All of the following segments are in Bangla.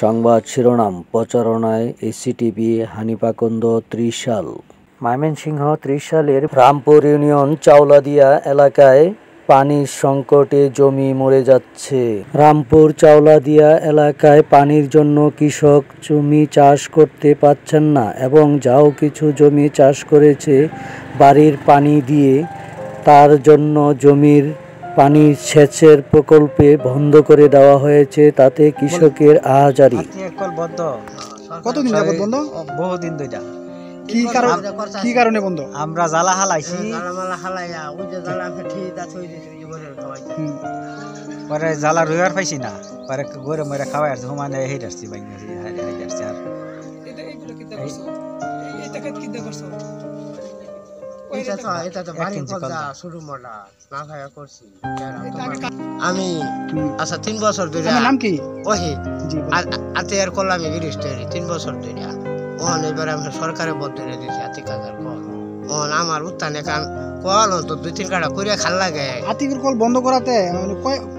সংবাদ শিরোনাম প্রচারণায় এসিটিভি হানিফাকুন্দ ত্রিশাল। ময়মনসিংহ ত্রিশালের রামপুর ইউনিয়ন চাওলাদিয়া এলাকায় পানির সংকটে জমি মরে যাচ্ছে। রামপুর চাওলাদিয়া এলাকায় পানির জন্য কৃষক জমি চাষ করতে পারছেন না এবং যাও কিছু জমি চাষ করেছে বাড়ির পানি দিয়ে, তার জন্য জমির পানি সেচের প্রকল্পে বন্ধ করে দেওয়া হয়েছে। তাতে কৃষকের আহাজারি। কতদিন যাবত বন্ধ? বহুদিন ধরে। কি কারণে বন্ধ? আমরা জ্বালা হালাইছি, পরে জ্বালা রোয়ার পাইছি না, পরে গরে মরে খাওয়াই আসছে হুমানে হেই আসছি বাইন আসছি আর আমি আচ্ছা 3 বছর ধরে। নাম কি? ওহি আতিয়ার করলাম 3 বছর ধরে। ওখানে এবার আমি সরকারে বদ্ধ দিয়েছি আতিকাদার কল। ওখানে আমার উত্থানে কান কল তো 2-3 কাটা করে খাল লাগে। আতিকের কল বন্ধ করাতে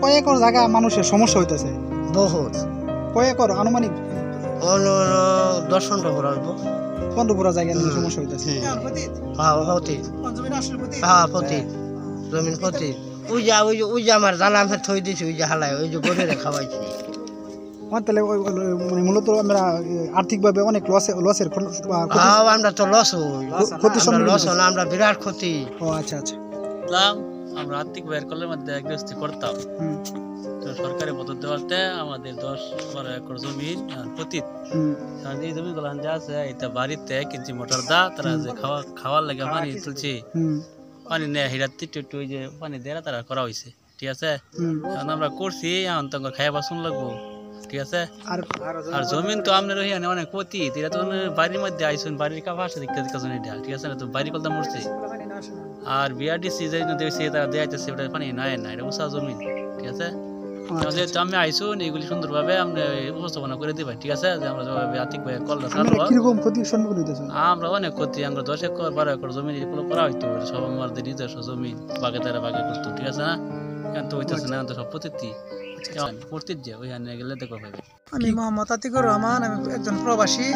কয় একর জায়গা মানুষের সমস্যা হইতেছে? বহুত। কয় একর আনুমানিক? 10-15 করে হইব। 15 পুরা জায়গা নিয়ে সমস্যা হইতেছে। জমিন প্রতি ওই যে আমার জালাম থই দিছি, ওই যে হালাই, ওই যে গরুরে খাওয়াইছি। তাহলে মানে মূলত আমরা আর্থিকভাবে অনেক লসের আমরা তো লস না, আমরা বিরাট ক্ষতি। ও আচ্ছা আচ্ছা। আমরা আর্থিক ব্যয়ের কলের মধ্যে গৃহস্থী করতাম, তো সরকারি পদ্ধতি দেওয়াতে আমাদের 10-12 একর জমি পতিত। এই জমিগুলো যা আছে এটা বাড়িতে কিনছি মোটর দা, তারা যে খাওয়ার লাগে পানি তুলছি, পানি নেয় হিরাতে একটু ওই যে পানি দেয় তারা করা হয়েছে। ঠিক আছে, কারণ আমরা করছি এখন তো খাইয়া শুন লাগবো। ঠিক আছে, আর জমিন তো আপনার অনেক ক্ষতি। এটা তো বাড়ির মধ্যে আইসুন, বাড়ির কাছে দেখতে ঠিক আছে না, তো বাড়ি কলতা মরছে। আর বিআরডিসি যে তারা দেয়াইতেছে ওটা পানি নাই না, এটা উষা জমিন। ঠিক আছে, যেহেতু আমি আইসুন এইগুলি সুন্দরভাবে আমরা উপস্থাপনা করে দিবেন। ঠিক আছে, যে আমরা আর্থিক ভাবে কলটা চালু আমরা অনেক ক্ষতি। আমরা 10 একর 12 একর জমি এগুলো করা হইতো, সব আমাদের নিজস্ব জমি, বাগে তারা বাগে করতো। ঠিক আছে না, এখন তো হইতেছে না, তো সব প্রতিটি আমি মোহাম্মদ আতিকুর রহমান, আমি একজন প্রবাসী।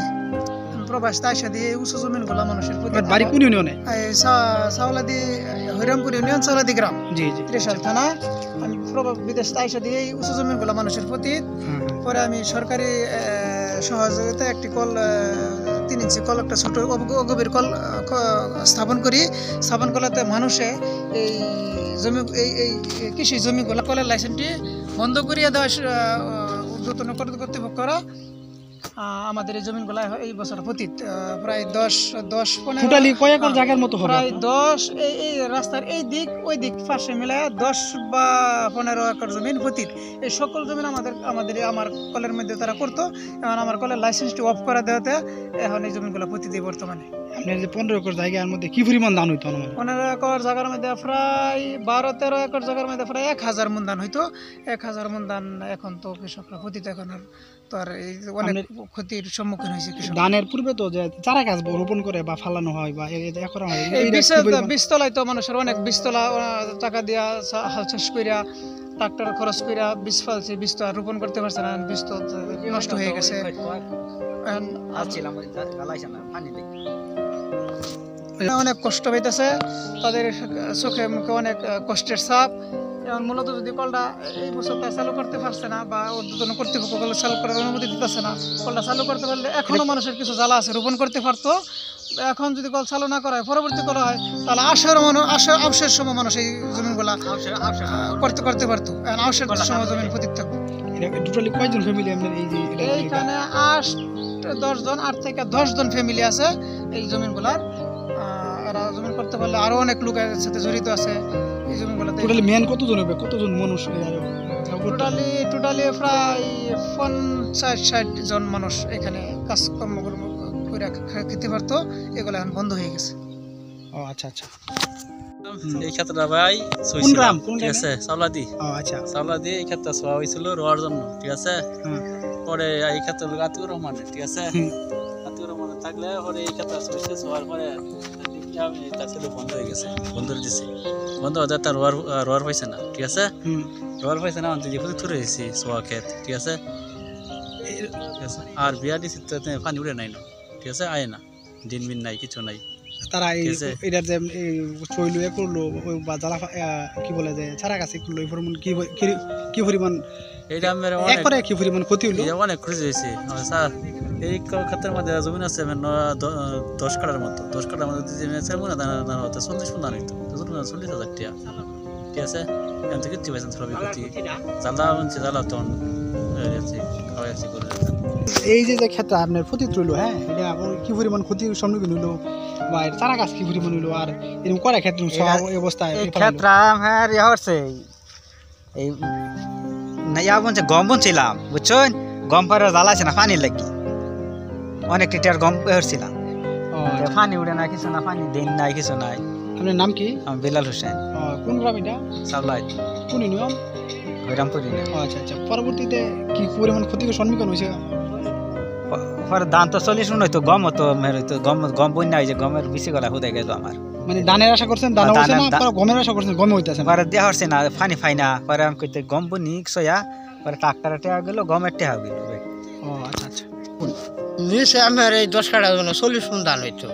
তাইসা দিয়ে উঁচু জমিন গুলা মানুষের বাড়ি কোন ইউনিয়নে? চাওলাদি, হরিরামপুর ইউনিয়ন, চাওলাদি গ্রাম, ত্রিশাল থানা। আমি বিদেশ তাইসা দিয়ে উঁচু জমিন গুলা মানুষের প্রতি। পরে আমি সরকারি সহযোগিতা একটি কল 3 ইঞ্চি কল, একটা ছোট গভীর কল স্থাপন করি। স্থাপন করাতে মানুষে এই জমি, এই কৃষি জমিগুলা কলের লাইসেন্সটি বন্ধ করিয়া দেওয়া উদ্বোধন কর্তৃপক্ষরা আমাদের এই জমিগুলা এই বছর পতিত। প্রায় 10-15 জায়গার মতো, প্রায় 10 এই রাস্তার এই দিক ওই দিক পাশে মিলায় 10 বা 15 একর জমিন পতিত। এই সকল জমিন আমার কলের মধ্যে তারা করতো। এখন আমার কলের লাইসেন্সটি অফ করা দেওয়াতে এখন এই জমিগুলো পতিত বর্তমানে। আপনার যে 15 একর জায়গার মধ্যে কি পরিমাণ ধান হইতো? 15 একর জায়গার মধ্যে প্রায় 12-13 একর জায়গার মধ্যে প্রায় 1000 মণ ধান হইতো। 1000 মণ ধান এখন তো কৃষকরা পতিত, এখন আর তো আর এই অনেক ক্ষতির সম্মুখীন হয়েছে কৃষক। ধানের পূর্বে তো যে চারা গাছ রোপণ করে বা ফালানো হয় বা করা হয়, এই বীজতলায় তো মানুষের অনেক বীজতলা টাকা দিয়া হাল চাষ কইরা ট্রাক্টর খরচ কইরা বীজ ফালছে, বীজ তো আর রোপণ করতে পারছে না, বীজ তো নষ্ট হয়ে গেছে। অনেক কষ্ট হইতেছে তাদের, চোখে মুখে অনেক কষ্টের ছাপ। এখন মূলত যদি কলটা এই বছরটা চালু করতে পারছে না বা উদ্বোধন কর্তৃপক্ষ কল চালু করার অনুমতি দিতেছে না, কলটা চালু করতে পারলে এখনো মানুষের কিছু জ্বালা আছে, রোপণ করতে পারতো। এখন যদি কল চালু না করা হয়, পরবর্তী করা হয়, তাহলে আবশের সময় মানুষ এই জমিনগুলা করতে পারতো। আবশের সময় জমিন পতিত থাকতো। এইখানে 8-10 জন, 8 থেকে 10 জন ফ্যামিলি আছে এই জমিনগুলার। এরা জমিন করতে পারলে আরো অনেক লোক এর সাথে জড়িত আছে এই জমিগুলোতে। টোটালি মেন কতজন হবে, কতজন মানুষ? টোটালি প্রায় 50-60 জন মানুষ এখানে কাজকর্ম করে খেতে পারতো। এগুলো এখন বন্ধ হয়ে গেছে। ও আচ্ছা আচ্ছা। এই ক্ষেত্রে ভাই ঠিক আছে, চাওলাদি। আচ্ছা, চাওলাদি এই ক্ষেত্রে ছোয়া হয়েছিল রোয়ার জন্য। ঠিক আছে, পরে এই ক্ষেত্রে আতিকুর রহমান, ঠিক আছে, আতিকুর রহমান থাকলে পরে এই ক্ষেত্রে ছোয়ার পরে তার ছেলে বন্ধ হয়ে গেছে, বন্ধ করে দিছে। বন্ধ হতে তার রোয়ার হয়েছে না। ঠিক আছে, রোয়ার হয়েছে না, অন্তত থুরে হয়েছে ছোয়া ক্ষেত। ঠিক আছে, ঠিক আছে আর বিয়া দিছি তো পানি উড়ে নাই না ঠিক আছে আয় না দিন মিন নাই কিছু নাই তারা এটা যে চইলো করলো বা জ্বালা কি বলে যে ছাড়া গাছে করলো এই পরিমাণ কি পরিমাণ এইটা আমার একবারে কি পরিমাণ ক্ষতি হলো অনেক খুশি হয়েছে স্যার এই ক্ষেত্রের মধ্যে জমিন আছে 10 কাঠার মতো 10 কাঠার মধ্যে মনে দানা হতো 40 মন হইতো 40,000 টাকা ঠিক আছে এখান থেকে কিছু পাইছেন সবই ক্ষতি জ্বালা মানছে জ্বালা তখন খাওয়াইছি করে এই যে ক্ষেত্রে আপনার ক্ষতি রইলো হ্যাঁ এটা কি পরিমাণ ক্ষতির সম্মুখীন হইলো বা চারা গাছ কি পরিমাণ হইলো আর এরকম করা ক্ষেত্রে অবস্থায় ক্ষেত্রে আমার হচ্ছে এই না বলছে গম বুনছিলাম বুঝছেন গম পরে জ্বালাছে না পানি লাগি অনেক লিটার গম হচ্ছিলাম পানি উড়ে না কিছু না পানি দিন নাই কিছু নাই আপনার নাম কি আমি বিলাল হোসেন কোন গ্রাম এটা সাবলাই কোন ইউনিয়ন হরিরামপুর আচ্ছা আচ্ছা পরবর্তীতে কি পরিমাণ ক্ষতির সম্মুখীন হয়েছে পরে ধান তো 40 মন হইতো গম হতো গম বন্যা হয়েছে গমের বেশি গলা হুদাই গেল আমার মানে ধানের আশা করছেন ধান হচ্ছে না পরে গমের আশা করছেন গম হইতাছে পরে দেয়া হচ্ছে না পানি ফাই না পরে আমি কইতে গম বনি সয়া পরে ট্রাক্টরে টেয়া গেল গমের টেয়া গেল ও আচ্ছা আচ্ছা নিচে আমার এই 10 কাঠা 40 মন ধান হইতো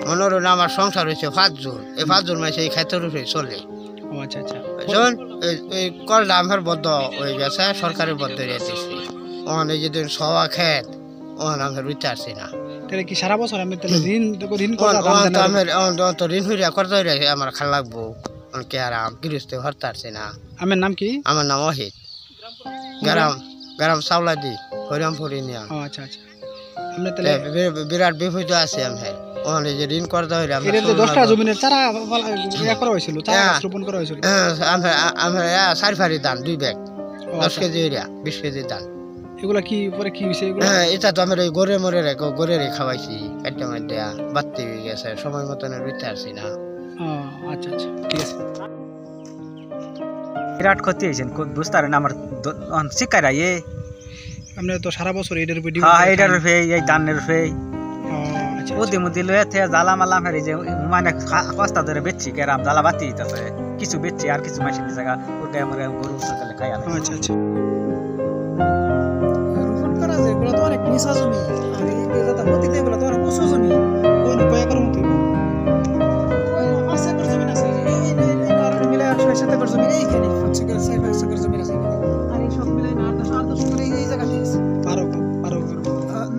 মনোরণ আমার সংসার হয়েছে 5 জন এই 5 জন মাসে এই খাইতে রুফে চলে ও আচ্ছা আচ্ছা বুঝুন এই কলটা আমার বদ্ধ হয়ে গেছে সরকারের বদ্ধ হয়ে গেছে ওখানে যেদিন সওয়া খেত ওখানে আমি রুইতে আসছি না তাহলে কি সারা বছর আমি তাহলে ঋণ ঋণ হইয়া করতে হইয়া আমার খাল লাগবো কে আরাম গৃহস্থ হরতে আসছি না আমার নাম কি আমার নাম অহিত গ্রাম চাওলাদি হরিরামপুর ইউনিয়ন আচ্ছা আচ্ছা আমরা তাহলে বিরাট বিপদ আছে আমি ওখানে যে ঋণ করতে হইলে এটা যে 10টা জমিনের চারা করা হয়েছিল চারা রোপণ করা হয়েছিল আমরা 4 ফারি ধান 2 ব্যাগ 10 কেজি হইয়া 20 কেজি ধান এগুলা কি পরে কি হইছে এগুলা এটা তো আমরা গরে খাওয়াইছি একটা মধ্যে বাড়তি হয়ে গেছে সময় মতন রুইতে আসছি না আচ্ছা আচ্ছা ঠিক আছে বিরাট ক্ষতি হয়েছে বুঝতে পারেন আমার শিকারা আমরা তো সারা বছর এটার উপর এটার রূপে এই ধানের রূপে বুদ্ধি মুদ্ধি লয়ে থেকে জ্বালা মালা ফেরি যে মানে কস্তা ধরে বেচছি কেরাম জ্বালা বাতি দিতেছে কিছু বেচছি আর কিছু মাসের জায়গা ওটা আমার গরু সকালে খাই আচ্ছা আচ্ছা রোপণ করা যায় এগুলো তো অনেক নিচা জমি আর এই যেটা হতিতে এগুলো তো অনেক উঁচু জমি কোন কয়েকর মতো 5 একর জমি আছে এই কারণে মিলে 6 7 একর জমি এইখানে 5 একর 6 একর জমি আছে আর এই সব মিলে 8 করে এই জায়গাতে আছে 12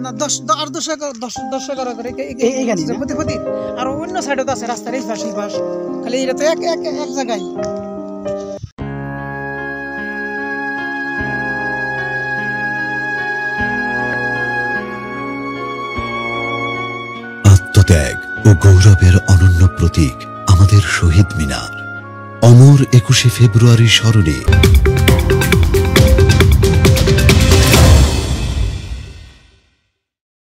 না 10 একর করে এইখানে হতি আর অন্য সাইডে তো আছে রাস্তার এই পাশে খালি এটা তো এক জায়গায় আত্মত্যাগ ও গৌরবের অনন্য প্রতীক আমাদের শহীদ মিনার অমর 21শে ফেব্রুয়ারি স্মরণে